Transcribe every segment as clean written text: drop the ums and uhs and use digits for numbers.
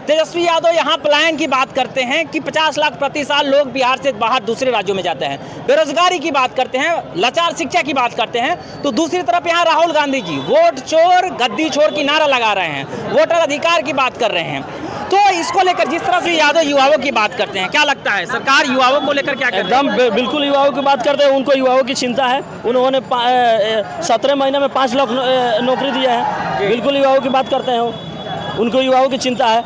तेजस्वी यादव यहाँ पलायन की बात करते हैं कि 50 लाख प्रति साल लोग बिहार से बाहर दूसरे राज्यों में जाते हैं, बेरोजगारी की बात करते हैं, लाचार शिक्षा की बात करते हैं, तो दूसरी तरफ यहाँ राहुल गांधी जी वोट चोर गद्दी छोड़ की नारा लगा रहे हैं, वोटर अधिकार की बात कर रहे हैं। तो इसको लेकर जिस तरह से यादव युवाओं की बात करते हैं, क्या लगता है सरकार युवाओं को लेकर क्या करती है? एकदम बिल्कुल युवाओं की बात करते हैं। उनको युवाओं की चिंता है। उन्होंने 17 महीने में 5 लाख नौकरी दिया है। बिल्कुल युवाओं की बात करते हैं, उनको युवाओं की चिंता है।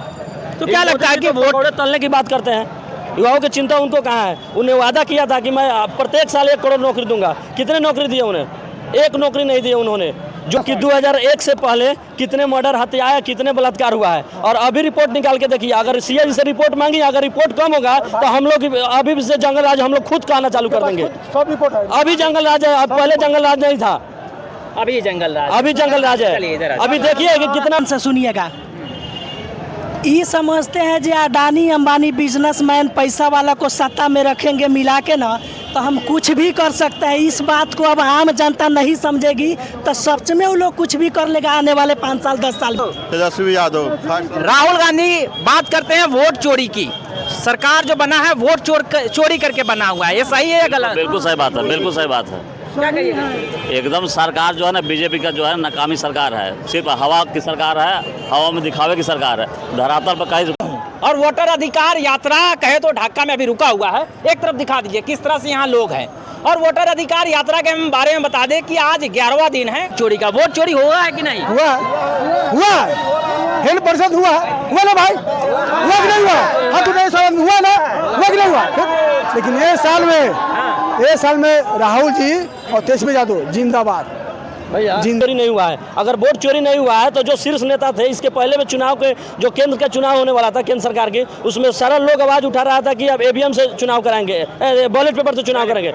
तो क्या लगता है कि वोट तलने की बात करते हैं, युवाओं की चिंता उनको कहाँ है? उन्हें वादा किया था कि मैं प्रत्येक साल 1 करोड़ नौकरी दूंगा। कितने नौकरी दिए उन्हें? एक नौकरी नहीं दी उन्होंने। जो कि 2001 से पहले कितने मर्डर, हत्याएं, कितने बलात्कार हुआ है। और अभी रिपोर्ट निकाल के देखिए, अगर सीएजी से रिपोर्ट मांगी, अगर रिपोर्ट कम होगा तो हम लोग अभी से जंगल राज हम लोग खुद कहना चालू कर देंगे। सब रिपोर्ट है। अभी जंगल राज है, पहले जंगल राज नहीं था, अभी जंगल राज, अभी जंगल राज है। अभी देखिए कि कितना से सुनिएगा, ये समझते हैं जो अडानी अंबानी बिजनेसमैन पैसा वाला को सत्ता में रखेंगे मिला के ना, तो हम कुछ भी कर सकते हैं। इस बात को अब आम जनता नहीं समझेगी तो सच में वो लोग कुछ भी कर लेगा आने वाले 5 साल 10 साल। तेजस्वी यादव। राहुल गांधी बात करते हैं वोट चोरी की। सरकार जो बना है वोट चोरी करके बना हुआ है, ये सही है या गलत? बिल्कुल सही बात है, बिल्कुल सही बात है। क्या कहिएगा? एकदम सरकार जो है ना, बीजेपी का जो है नाकामी सरकार है। सिर्फ हवा की सरकार है, हवा में दिखावे की सरकार है, धरातल पर कहीं। और वोटर अधिकार यात्रा कहे तो ढाका में अभी रुका हुआ है। एक तरफ दिखा दीजिए किस तरह से यहाँ लोग हैं। और वोटर अधिकार यात्रा के बारे में बता दें कि आज 11वां दिन है चोरी का। वोट चोरी हुआ है कि नहीं? हुआ 100% हुआ ना भाई, हुआ कि नहीं हुआ? हाँ तो नहीं साल हुआ ना, हुआ कि नहीं हुआ? लेकिन ये साल में राहुल जी और तेजस्वी यादव जिंदाबाद। चोरी नहीं हुआ है। अगर वोट चोरी नहीं हुआ है तो जो शीर्ष नेता थे इसके पहले में चुनाव के, जो केंद्र का चुनाव होने वाला था केंद्र सरकार की, उसमें सारा लोग आवाज उठा रहा था कि अब ईवीएम से चुनाव कराएंगे, बैलेट पेपर से चुनाव करेंगे।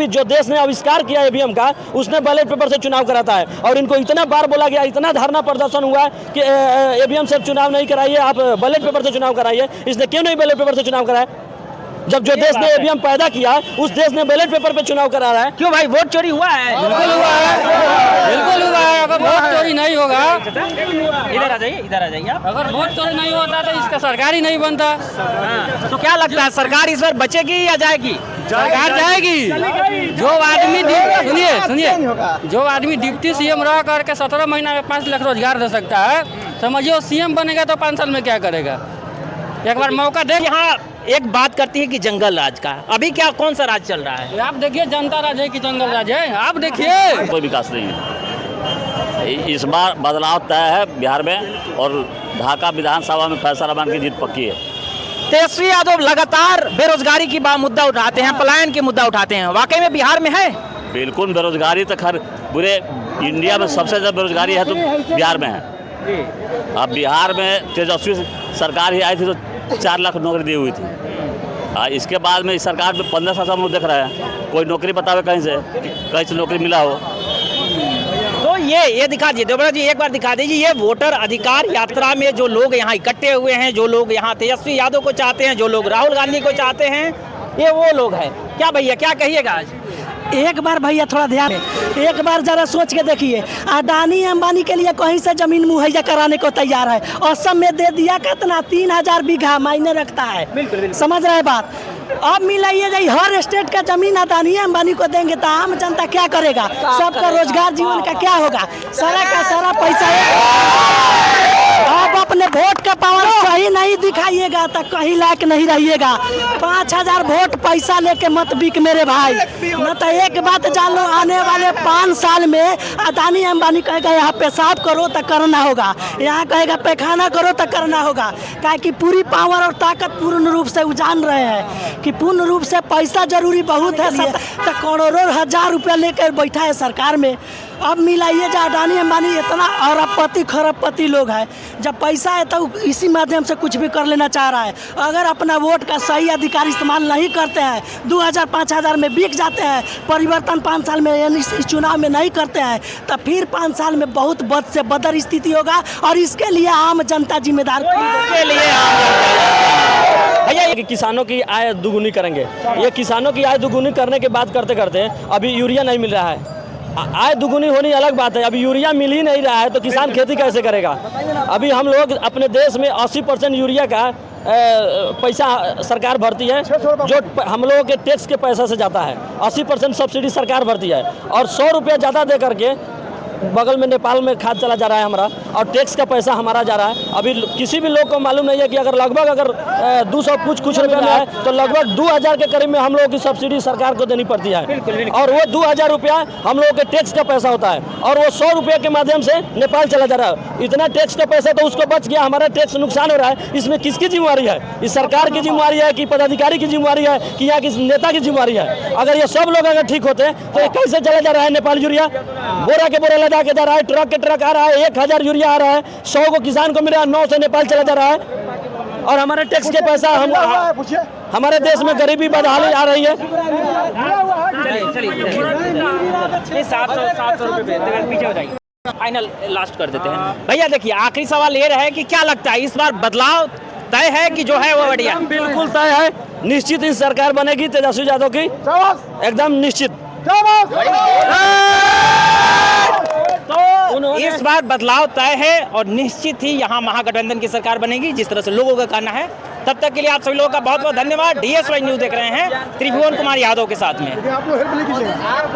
जो देश ने आविष्कार किया ईवीएम का, उसने बैलेट पेपर से चुनाव कराता है। और इनको इतना बार बोला गया, इतना धरना प्रदर्शन हुआ कि ईवीएम से चुनाव नहीं कराइए, आप बैलेट पेपर से चुनाव कराइए। इसने क्यों नहीं बैलेट पेपर से चुनाव कराया? जब जो देश ने ईवीएम पैदा किया उस देश ने बैलेट पेपर पे चुनाव करा रहा है। क्यों भाई वोट चोरी हुआ है? बिल्कुल हुआ है, बिल्कुल हुआ है। अगर वोट चोरी नहीं होगा, इधर आ जाइए आप। अगर वोट चोरी नहीं होता तो इसका सरकार ही नहीं बनता। तो क्या लगता है सरकार इस बार बचेगी या जाएगी? सरकार जाएगी। जो आदमी सुनिए, जो आदमी डिप्टी सीएम रह करके 17 महीना में 5 लाख रोजगार दे सकता है, समझिए सीएम बनेगा तो 5 साल में क्या करेगा? एक बार मौका दे। यहाँ एक बात करती है कि जंगल राज का, अभी क्या कौन सा राज चल रहा है? आप देखिए जनता राज है कि जंगल राज है, आप देखिए। कोई विकास नहीं है। इस बार बदलाव तय है बिहार में, और ढाका विधानसभा में फैसला रहमान की जीत पक्की है। तेजस्वी यादव लगातार बेरोजगारी की मुद्दा उठाते हैं, पलायन के मुद्दा उठाते हैं। वाकई में बिहार में है? बिल्कुल बेरोजगारी तो खैर पूरे इंडिया में सबसे ज़्यादा बेरोजगारी है तो बिहार में है। अब बिहार में तेजस्वी सरकार ही आई थी तो 4 लाख नौकरी दी हुई थी। इसके बाद में इस सरकार में 15 साल से हम लोग देख रहे हैं, कोई नौकरी बतावे कहीं से नौकरी मिला हो। तो ये दिखा दीजिए देवरा जी, एक बार दिखा दीजिए। ये वोटर अधिकार यात्रा में जो लोग यहाँ इकट्ठे हुए हैं, जो लोग यहाँ तेजस्वी यादव को चाहते हैं, जो लोग राहुल गांधी को चाहते हैं, ये वो लोग हैं। क्या भैया क्या कहिएगा आज? एक बार भैया थोड़ा ध्यान, एक बार जरा सोच के देखिए, अडानी अंबानी के लिए कहीं से जमीन मुहैया कराने को तैयार है। असम में दे दिया कितना 3000 बीघा मायने रखता है। बिल्कुल। समझ रहे बात? अब मिलाइए जाइए, हर स्टेट का जमीन अडानी अंबानी को देंगे तो आम जनता क्या करेगा? सबका रोजगार जीवन का क्या होगा? सारा का सारा पैसा आप अपने वोट का पावर सही नहीं दिखाइएगा तो कहीं लायक नहीं रहिएगा। 5000 वोट पैसा लेके मत बिक मेरे भाई। न तो एक बात जान लो, आने वाले 5 साल में अडानी अंबानी कहेगा यहाँ पेशाब करो तो करना होगा, यहाँ कहेगा पैखाना करो तो करना होगा। क्या कि पूरी पावर और ताकत पूर्ण रूप से जान रहे हैं कि पूर्ण रूप से पैसा जरूरी बहुत है। तो करोड़ों 1000 रुपया लेकर बैठा है सरकार में। अब मिलाइए जो अडानी अंबानी इतना अरबपति खरबपति लोग हैं, जब पैसा है तो इसी माध्यम से कुछ भी कर लेना चाह रहा है। अगर अपना वोट का सही अधिकार इस्तेमाल नहीं करते हैं, 2000-5000 में बिक जाते हैं, परिवर्तन 5 साल में यानी इस चुनाव में नहीं करते हैं, तो फिर 5 साल में बहुत बद से बदतर स्थिति होगा। और इसके लिए आम जनता जिम्मेदार के लिए भैया ये किसानों की आय दुगुनी करेंगे। ये किसानों की आय दुगुनी करने की बात करते करते अभी यूरिया नहीं मिल रहा है। आय दुगुनी होनी अलग बात है। अभी यूरिया मिल ही नहीं रहा है तो किसान खेती कैसे करेगा। अभी हम लोग अपने देश में 80% यूरिया का पैसा सरकार भरती है, जो हम लोगों के टैक्स के पैसा से जाता है। 80% सब्सिडी सरकार भरती है और 100 रुपया ज़्यादा दे करके बगल में नेपाल में खाद चला जा रहा है हमारा, और टैक्स का पैसा हमारा जा रहा है। अभी किसी भी लोग को मालूम नहीं है कि अगर लगभग अगर 200 कुछ रुपये में है तो लगभग 2000 के करीब में हम लोगों की सब्सिडी सरकार को देनी पड़ती है। और वो 2000 रुपया हम लोगों के टैक्स का पैसा होता है और वो 100 रुपये के माध्यम से नेपाल चला जा रहा है। इतना टैक्स का पैसा तो उसको बच गया, हमारा टैक्स नुकसान हो रहा है। इसमें किसकी जिम्मेवारी है? इस सरकार की जिम्मेवारी है कि पदाधिकारी की जिम्मेवारी है कि यहाँ किस नेता की जिम्मेवारी है? अगर ये सब लोग अगर ठीक होते तो ये कैसे चला जा रहा है नेपाल यूरिया? बोरा के बोरा लदा के जा रहा है, ट्रक के ट्रक आ रहा है, 1000 यूरिया आ रहा है, 100 को किसान को मिल रहा है, 9 से नेपाल चला जा रहा है। और हमारे टैक्स के पैसा हमारे देश में गरीबी बदहाली आ रही है। चलिए 700 रुपये पीछे हो जाइए, फाइनल लास्ट कर देते हैं। भैया देखिए, आखिरी सवाल ये रहा है कि क्या लगता है इस बार बदलाव तय है कि जो है वो बढ़िया? बिल्कुल तय है, निश्चित ही सरकार बनेगी तेजस्वी यादव की, एकदम निश्चित। तो इस बार बदलाव तय है और निश्चित ही यहाँ महागठबंधन की सरकार बनेगी, जिस तरह से लोगों का कहना है। तब तक के लिए आप सभी लोगों का बहुत बहुत धन्यवाद। DSY न्यूज़ देख रहे हैं त्रिभुवन कुमार यादव के साथ में।